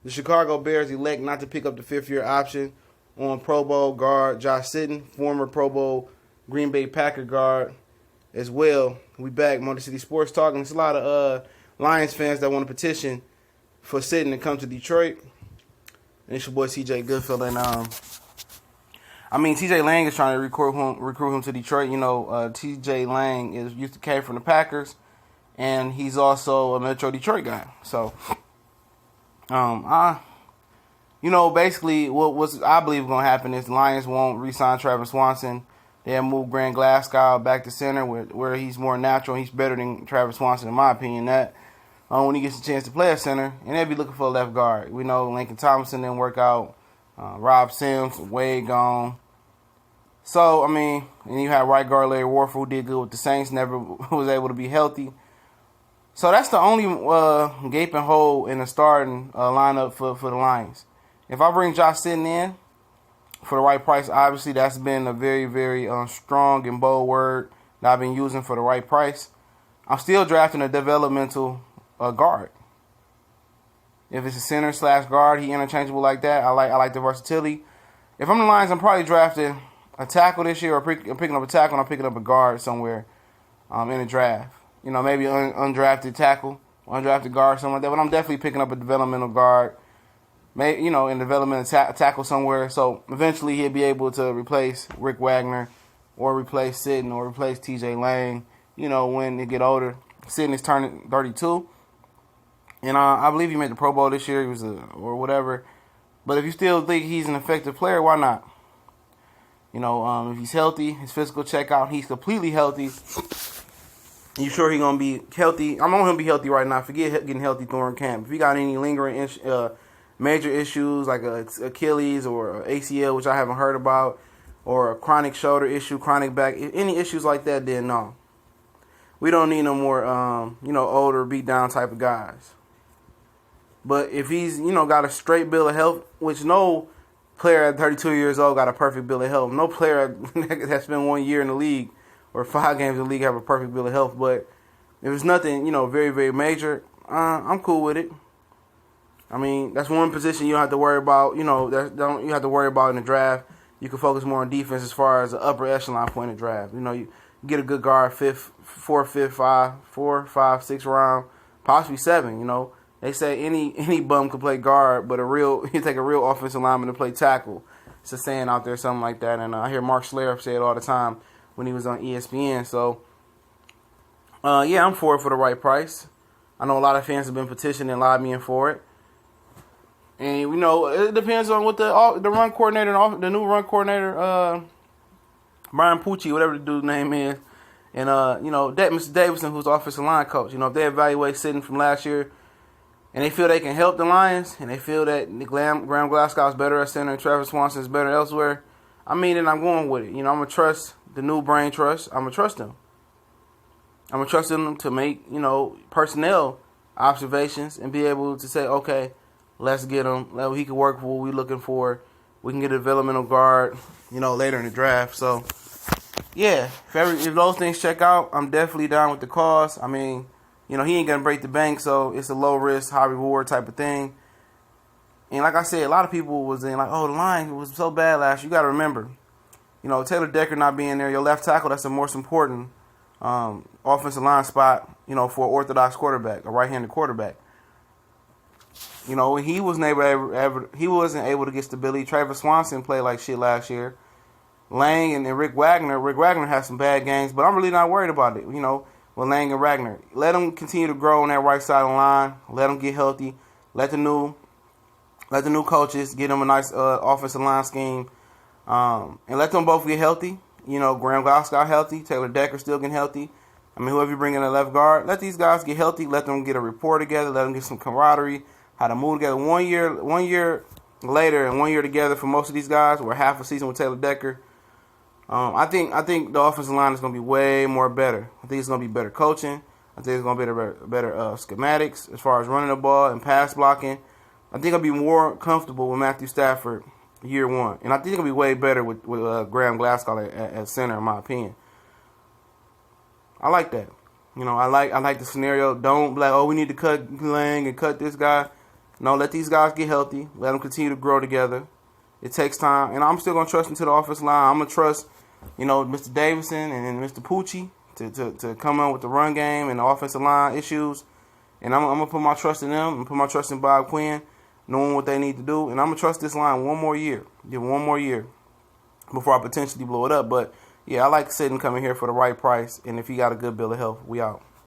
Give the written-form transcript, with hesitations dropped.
The Chicago Bears elect not to pick up the fifth-year option on Pro Bowl guard Josh Sitton, former Pro Bowl Green Bay Packer guard as well. We back, Motor City Sports Talk, and there's a lot of Lions fans that want to petition for Sitton to come to Detroit. And it's your boy CJ Goodfellow, and TJ Lang is trying to recruit him to Detroit. TJ Lang used to came from the Packers, and he's also a Metro Detroit guy. So, basically, what's I believe going to happen is the Lions won't re-sign Travis Swanson. They'll move Grant Glasgow back to center where he's more natural. He's better than Travis Swanson, in my opinion. That when he gets a chance to play at center, and they'll be looking for a left guard. We know Lincoln Thompson didn't work out. Rob Sims, Wade gone. So, and you have right guard Larry Warford, who did good with the Saints, never was able to be healthy. So that's the only gaping hole in the starting lineup for the Lions. If I bring Josh Sitton in for the right price, obviously that's been a very, very strong and bold word that I've been using for the right price. I'm still drafting a developmental guard. If it's a center / guard, he interchangeable like that. I like the versatility. If I'm the Lions, I'm probably drafting a tackle this year, or I'm picking up a tackle and I'm picking up a guard somewhere in the draft. Maybe undrafted tackle, undrafted guard, something like that. But I'm definitely picking up a developmental guard, maybe in developmental tackle somewhere. So eventually he'll be able to replace Rick Wagner, or replace Sitton, or replace TJ Lang. When they get older. Sitton is turning 32. And I believe he made the Pro Bowl this year. He was or whatever. But if you still think he's an effective player, why not? If he's healthy, his physical checkout, he's completely healthy. You sure he's gonna be healthy? I want him to be healthy right now. Forget getting healthy during camp. If he got any lingering major issues like Achilles or ACL, which I haven't heard about, or a chronic shoulder issue, chronic back, any issues like that, then no. We don't need no more, older, beat down type of guys. But if he's, got a straight bill of health, which no player at 32 years old got a perfect bill of health. No player that's spent 1 year in the league or 5 games in the league have a perfect bill of health. But if it's nothing, very, very major, I'm cool with it. That's one position you don't have to worry about. You have to worry about in the draft. You can focus more on defense as far as the upper echelon point in the draft. You get a good guard, 4, 5, 6 round, possibly 7. They say any bum can play guard, but you take a real offensive lineman to play tackle. It's a saying out there, something like that. And I hear Mark Schlereth say it all the time when he was on ESPN. So, I'm for it for the right price. I know a lot of fans have been petitioning and lobbying for it. And, it depends on what the run coordinator, the new run coordinator, Brian Pucci, whatever the dude's name is, and, Mr. Davidson, who's the offensive line coach. If they evaluate Sitton from last year, and they feel they can help the Lions, and they feel that Graham Glasgow is better at center and Travis Swanson is better elsewhere, then I'm going with it. I'm going to trust the new brain trust. I'm going to trust them. I'm going to trust them to make, personnel observations and be able to say, okay, let's get him. He can work for what we're looking for. We can get a developmental guard, later in the draft. So, yeah, if those things check out, I'm definitely down with the cause. He ain't going to break the bank, so it's a low-risk, high-reward type of thing. And like I said, a lot of people was saying, the line was so bad last year. You got to remember, Taylor Decker not being there, your left tackle, that's the most important offensive line spot, for an orthodox quarterback, a right-handed quarterback. He wasn't able to get stability. Travis Swanson played like shit last year. Lang and Rick Wagner. Rick Wagner had some bad games, but I'm really not worried about it, with Lang and Wagner. Let them continue to grow on that right side of the line. Let them get healthy. Let the new coaches get them a nice offensive line scheme. And let them both get healthy. Graham Glasgow healthy. Taylor Decker still getting healthy. Whoever you bring in a left guard, let these guys get healthy. Let them get a rapport together. Let them get some camaraderie. How to move together. 1 year later and 1 year together for most of these guys. We're half a season with Taylor Decker. I think the offensive line is going to be way more better. I think it's going to be better coaching. I think it's going to be better schematics as far as running the ball and pass blocking. I think I'll be more comfortable with Matthew Stafford year one. And I think it'll be way better with Graham Glasgow at center, in my opinion. I like that. I like the scenario. Don't be like, we need to cut Lang and cut this guy. No, let these guys get healthy. Let them continue to grow together. It takes time, and I'm still gonna trust into the offensive line. I'm gonna trust, Mr. Davidson and Mr. Pucci to come in with the run game and the offensive line issues. And I'm gonna put my trust in them. I'm gonna put my trust in Bob Quinn, knowing what they need to do. And I'm gonna trust this line one more year. Give one more year before I potentially blow it up. But yeah, I like Sitton coming here for the right price. And if he got a good bill of health, we out.